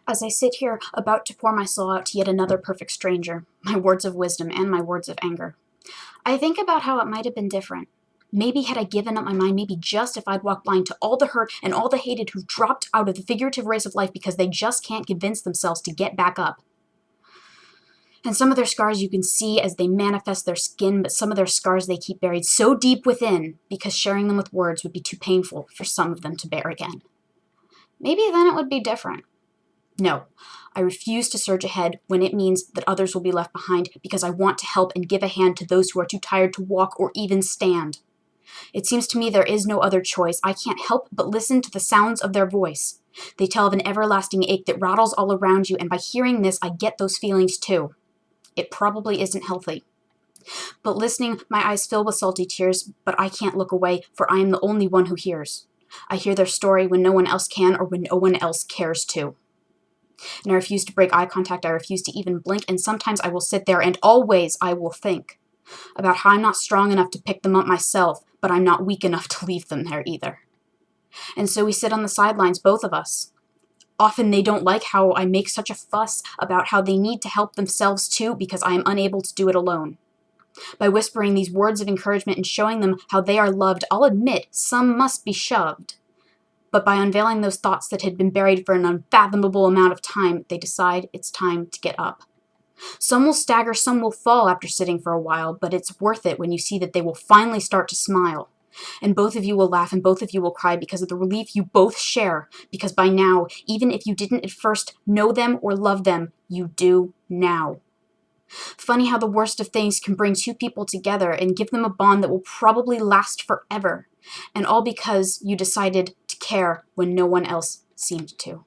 As I sit here about to pour my soul out to yet another perfect stranger, my words of wisdom and my words of anger, I think about how it might have been different. Maybe had I given up my mind, maybe just if I'd walked blind to all the hurt and all the hated who've dropped out of the figurative race of life because they just can't convince themselves to get back up. And some of their scars you can see as they manifest their skin, but some of their scars they keep buried so deep within because sharing them with words would be too painful for some of them to bear again. Maybe then it would be different. No, I refuse to surge ahead when it means that others will be left behind because I want to help and give a hand to those who are too tired to walk or even stand. It seems to me there is no other choice. I can't help but listen to the sounds of their voice. They tell of an everlasting ache that rattles all around you, and by hearing this, I get those feelings too. It probably isn't healthy. But listening, my eyes fill with salty tears, but I can't look away, for I am the only one who hears. I hear their story when no one else can or when no one else cares to. And I refuse to break eye contact, I refuse to even blink, and sometimes I will sit there and always I will think about how I'm not strong enough to pick them up myself, but I'm not weak enough to leave them there either. And so we sit on the sidelines, both of us. Often they don't like how I make such a fuss about how they need to help themselves too because I am unable to do it alone. By whispering these words of encouragement and showing them how they are loved, I'll admit some must be shoved. But by unveiling those thoughts that had been buried for an unfathomable amount of time, they decide it's time to get up. Some will stagger, some will fall after sitting for a while, but it's worth it when you see that they will finally start to smile. And both of you will laugh and both of you will cry because of the relief you both share, because by now, even if you didn't at first know them or love them, you do now. Funny how the worst of things can bring two people together and give them a bond that will probably last forever, and all because you decided to care when no one else seemed to.